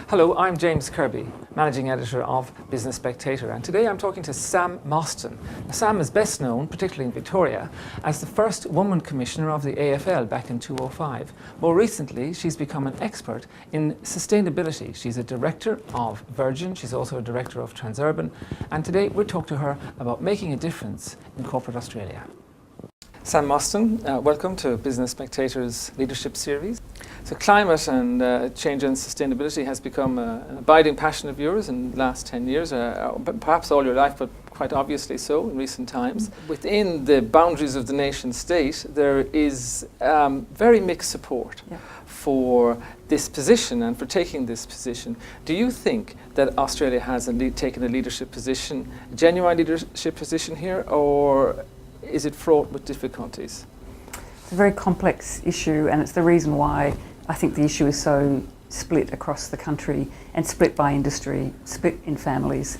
Hello, I'm James Kirby, Managing Editor of Business Spectator, and today I'm talking to Sam Mostyn. Sam is best known, particularly in Victoria, as the first woman commissioner of the AFL back in 2005. More recently, she's become an expert in sustainability. She's a director of Virgin, she's also a director of Transurban, and today we'll talk to her about making a difference in corporate Australia. Sam Mostyn, welcome to Business Spectator's Leadership Series. So climate and change and sustainability has become an abiding passion of yours in the last 10 years, perhaps all your life, but quite obviously so in recent times. Within the boundaries of the nation state, there is very mixed support for this position and for taking this position. Do you think that Australia has taken a leadership position, a genuine leadership position here, or is it fraught with difficulties? It's a very complex issue, and it's the reason why I think the issue is so split across the country and split by industry, split in families.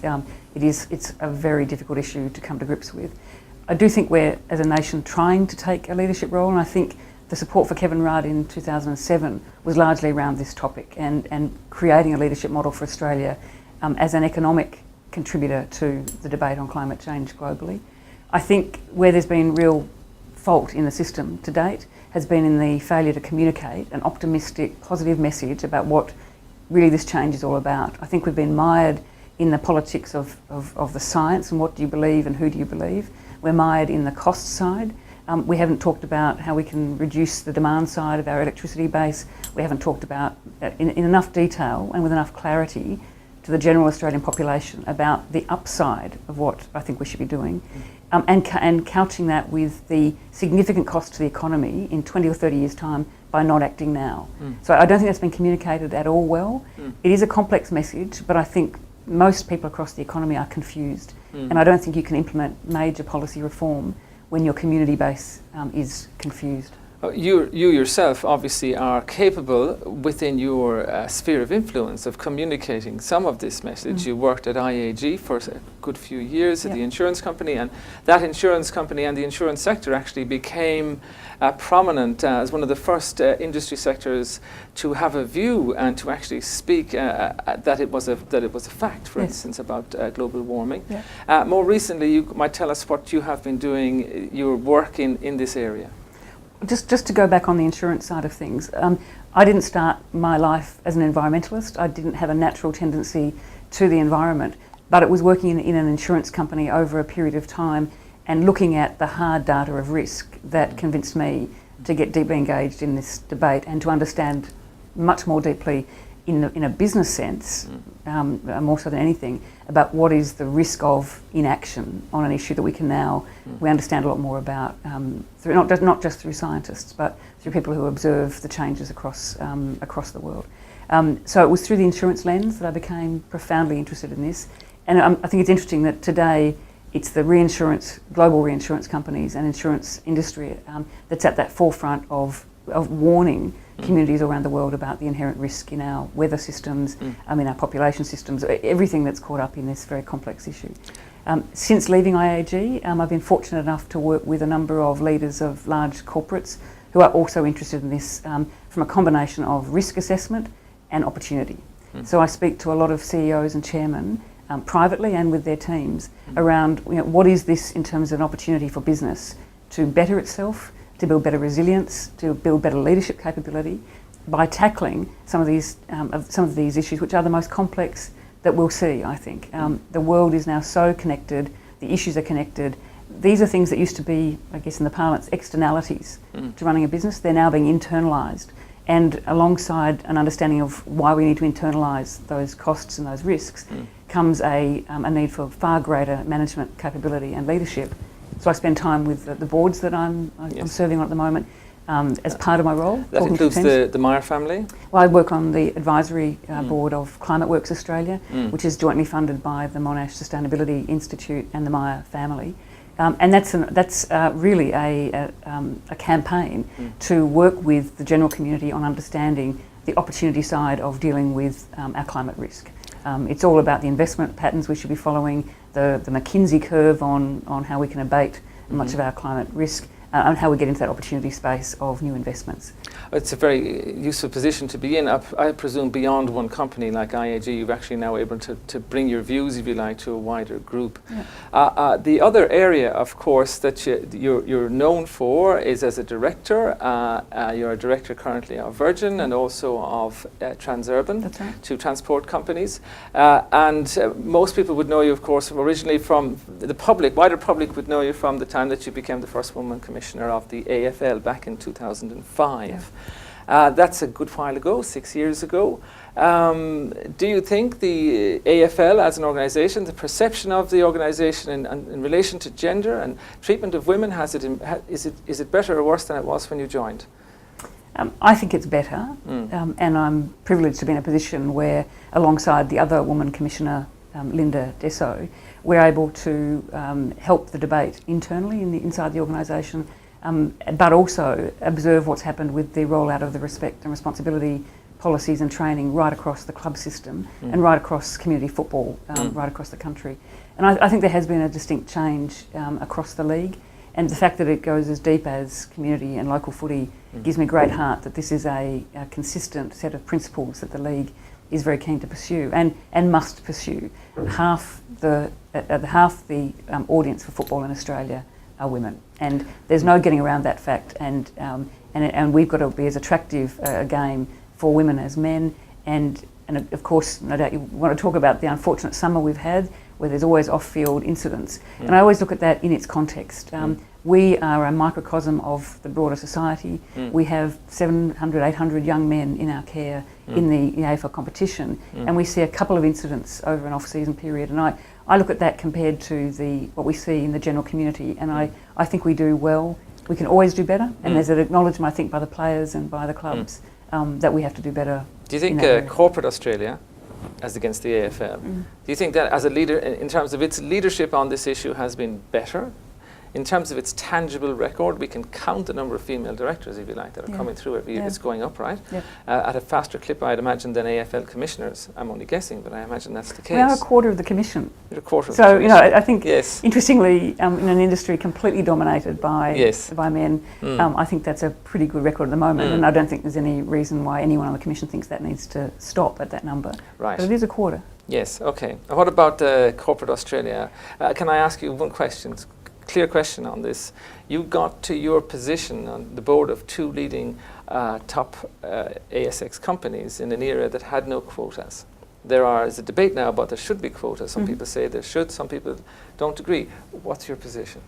It's a very difficult issue to come to grips with. I do think we're, as a nation, trying to take a leadership role, and I think the support for Kevin Rudd in 2007 was largely around this topic and creating a leadership model for Australia as an economic contributor to the debate on climate change globally. I think where there's been real fault in the system to date has been in the failure to communicate an optimistic, positive message about what really this change is all about. I think we've been mired in the politics of the science and what do you believe and who do you believe. We're mired in the cost side. We haven't talked about how we can reduce the demand side of our electricity base. We haven't talked about in enough detail and with enough clarity to the general Australian population about the upside of what I think we should be doing. And couching that with the significant cost to the economy in 20 or 30 years' time by not acting now. So I don't think that's been communicated at all well. It is a complex message, but I think most people across the economy are confused. And I don't think you can implement major policy reform when your community base is confused. You yourself obviously are capable within your sphere of influence of communicating some of this message. You worked at IAG for a good few years at the insurance company, and that insurance company and the insurance sector actually became prominent as one of the first industry sectors to have a view and to actually speak that it was a fact, for instance, about global warming. More recently, you might tell us what you have been doing, your work in this area. Just to go back on the insurance side of things, I didn't start my life as an environmentalist. I didn't have a natural tendency to the environment, but it was working in an insurance company over a period of time and looking at the hard data of risk that convinced me to get deeply engaged in this debate and to understand much more deeply in a business sense, more so than anything, about what is the risk of inaction on an issue that we can now we understand a lot more about through not just through scientists, but through people who observe the changes across the world. So it was through the insurance lens that I became profoundly interested in this, and I think it's interesting that today it's the global reinsurance companies and insurance industry that's at that forefront of warning communities around the world about the inherent risk in our weather systems, in our population systems, everything that's caught up in this very complex issue. Since leaving IAG, I've been fortunate enough to work with a number of leaders of large corporates who are also interested in this from a combination of risk assessment and opportunity. So I speak to a lot of CEOs and chairmen privately and with their teams around what is this in terms of an opportunity for business to better itself, to build better resilience, to build better leadership capability by tackling some of these issues, which are the most complex that we'll see, I think. The world is now so connected, the issues are connected. These are things that used to be, I guess in the parlance, externalities to running a business. They're now being internalised. And alongside an understanding of why we need to internalise those costs and those risks comes a need for far greater management capability and leadership. So I spend time with the boards that I'm serving on at the moment as part of my role. That includes the Meyer family? Well, I work on the advisory board of Climate Works Australia, which is jointly funded by the Monash Sustainability Institute and the Meyer family. And that's really a campaign to work with the general community on understanding the opportunity side of dealing with our climate risk. It's all about the investment patterns we should be following, the McKinsey curve on how we can abate much of our climate risk, and how we get into that opportunity space of new investments. It's a very useful position to be in. I presume beyond one company like IAG, you're actually now able to bring your views, if you like, to a wider group. Yeah. The other area, of course, that you're known for is as a director. You're a director currently of Virgin and also of Transurban, That's right. two transport companies. Most people would know you, of course, originally from the public. Wider public would know you from the time that you became the first woman commissioner of the AFL back in 2005. Yeah. That's a good while ago, 6 years ago. Do you think the AFL as an organisation, the perception of the organisation in relation to gender and treatment of women, is it better or worse than it was when you joined? I think it's better, and I'm privileged to be in a position where, alongside the other woman commissioner, Linda Dessau, we're able to help the debate internally inside the organisation, but also observe what's happened with the rollout of the respect and responsibility policies and training right across the club system and right across community football, right across the country. And I think there has been a distinct change across the league, and the fact that it goes as deep as community and local footy gives me great heart that this is a consistent set of principles that the league is very keen to pursue and must pursue. Half the audience for football in Australia are women, and there's no getting around that fact. And we've got to be as attractive a game for women as men. And of course, no doubt you want to talk about the unfortunate summer we've had, where there's always off-field incidents. And I always look at that in its context. We are a microcosm of the broader society. We have 700, 800 young men in our care in the AFL competition, and we see a couple of incidents over an off-season period. And I look at that compared to what we see in the general community, and I think we do well. We can always do better, and there's an acknowledgement, I think, by the players and by the clubs that we have to do better. Do you think corporate Australia, as against the AFL, do you think that as a leader, in terms of its leadership on this issue, has been better? In terms of its tangible record, we can count the number of female directors, if you like, that are coming through every year. It's going up, right? At a faster clip, I'd imagine, than AFL commissioners. I'm only guessing, but I imagine that's the case. We are a quarter of the commission. You're a quarter of the commission. So, I think, yes, interestingly, in an industry completely dominated by men, I think that's a pretty good record at the moment, and I don't think there's any reason why anyone on the commission thinks that needs to stop at that number. Right. But it is a quarter. Yes, okay. And what about corporate Australia? Can I ask you one question? Clear question on this. You got to your position on the board of two leading top ASX companies in an era that had no quotas. There's a debate now about there should be quotas. Some people say there should, some people don't agree. What's your position?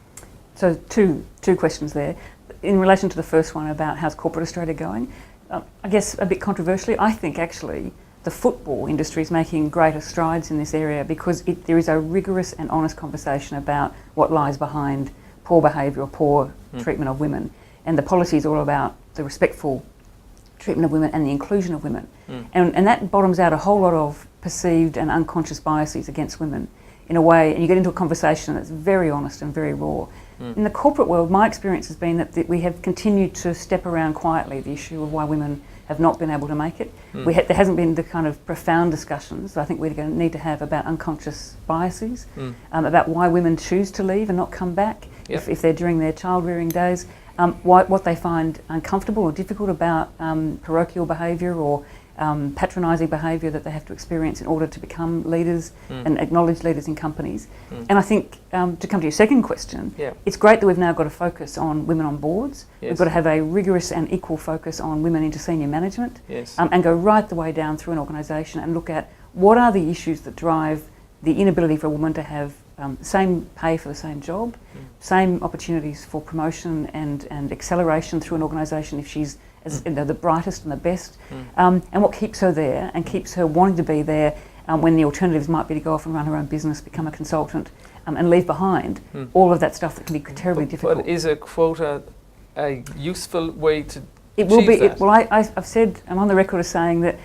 So two questions there. In relation to the first one about how's corporate Australia going, I guess a bit controversially, I think actually the football industry is making greater strides in this area because there is a rigorous and honest conversation about what lies behind poor behaviour or poor treatment of women. And the policy is all about the respectful treatment of women and the inclusion of women. And that bottoms out a whole lot of perceived and unconscious biases against women in a way, and you get into a conversation that's very honest and very raw. In the corporate world, my experience has been that we have continued to step around quietly the issue of why women have not been able to make it. There hasn't been the kind of profound discussions that I think we're going to need to have about unconscious biases, about why women choose to leave and not come back if they're during their child-rearing days, what they find uncomfortable or difficult about parochial behaviour or patronising behaviour that they have to experience in order to become leaders and acknowledged leaders in companies. And I think, to come to your second question, it's great that we've now got to focus on women on boards. We've got to have a rigorous and equal focus on women into senior management and go right the way down through an organisation and look at what are the issues that drive the inability for a woman to have same pay for the same job, same opportunities for promotion and acceleration through an organisation if she's the brightest and the best, and what keeps her there and keeps her wanting to be there when the alternatives might be to go off and run her own business, become a consultant, and leave behind all of that stuff that can be terribly difficult. But is a quota a useful way to It will be. I've said, I'm on the record as saying that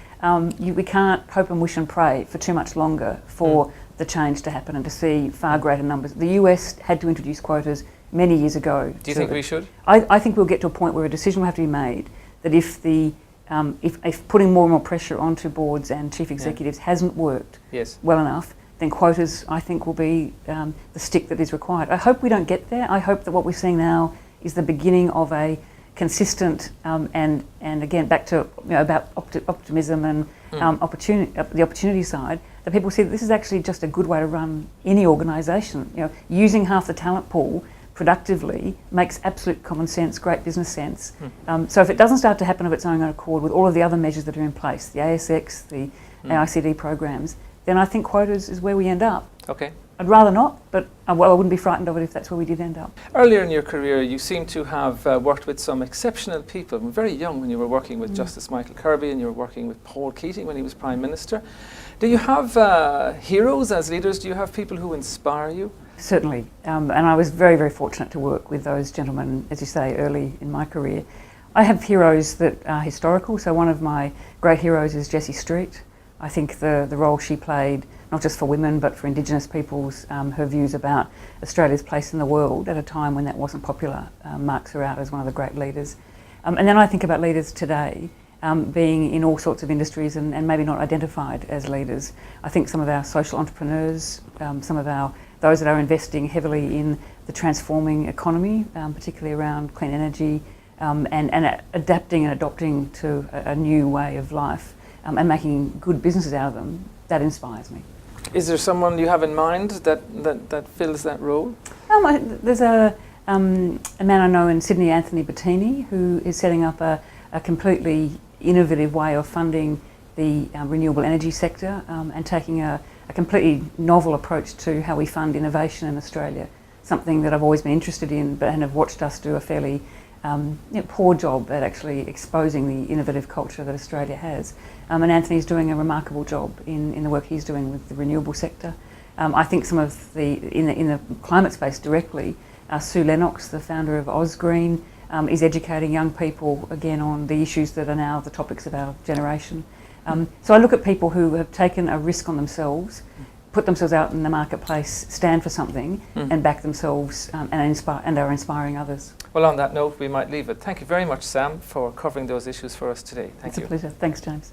we can't hope and wish and pray for too much longer for the change to happen and to see far greater numbers. The US had to introduce quotas many years ago. Do you think we should? I think we'll get to a point where a decision will have to be made that if putting more and more pressure onto boards and chief executives hasn't worked well enough, then quotas, I think, will be the stick that is required. I hope we don't get there. I hope that what we're seeing now is the beginning of a consistent and again back to about optimism and opportunity, the opportunity side, that people see that this is actually just a good way to run any organisation. Using half the talent pool productively makes absolute common sense, great business sense. So if it doesn't start to happen of its own accord with all of the other measures that are in place, the ASX, the AICD programs, then I think quotas is where we end up. Okay. I'd rather not, but I wouldn't be frightened of it if that's where we did end up. Earlier in your career, you seem to have worked with some exceptional people. Very young when you were working with Justice Michael Kirby, and you were working with Paul Keating when he was Prime Minister. Do you have heroes as leaders? Do you have people who inspire you? Certainly, and I was very, very fortunate to work with those gentlemen, as you say, early in my career. I have heroes that are historical, so one of my great heroes is Jessie Street. I think the role she played, not just for women but for Indigenous peoples, her views about Australia's place in the world at a time when that wasn't popular, marks her out as one of the great leaders. And then I think about leaders today being in all sorts of industries and maybe not identified as leaders. I think some of our social entrepreneurs, some of those that are investing heavily in the transforming economy, particularly around clean energy, and adapting and adopting to a new way of life, and making good businesses out of them, that inspires me. Is there someone you have in mind that fills that role? There's a man I know in Sydney, Anthony Bettini, who is setting up a completely innovative way of funding the renewable energy sector, and taking a completely novel approach to how we fund innovation in Australia, something that I've always been interested in and have watched us do a fairly poor job at actually exposing the innovative culture that Australia has. And Anthony's doing a remarkable job in the work he's doing with the renewable sector. I think some of in the climate space directly, Sue Lennox, the founder of Ausgreen, is educating young people again on the issues that are now the topics of our generation. So I look at people who have taken a risk on themselves, put themselves out in the marketplace, stand for something, and back themselves, and are inspiring others. Well, on that note, we might leave it. Thank you very much, Sam, for covering those issues for us today. Thank you. It's a pleasure. Thanks, James.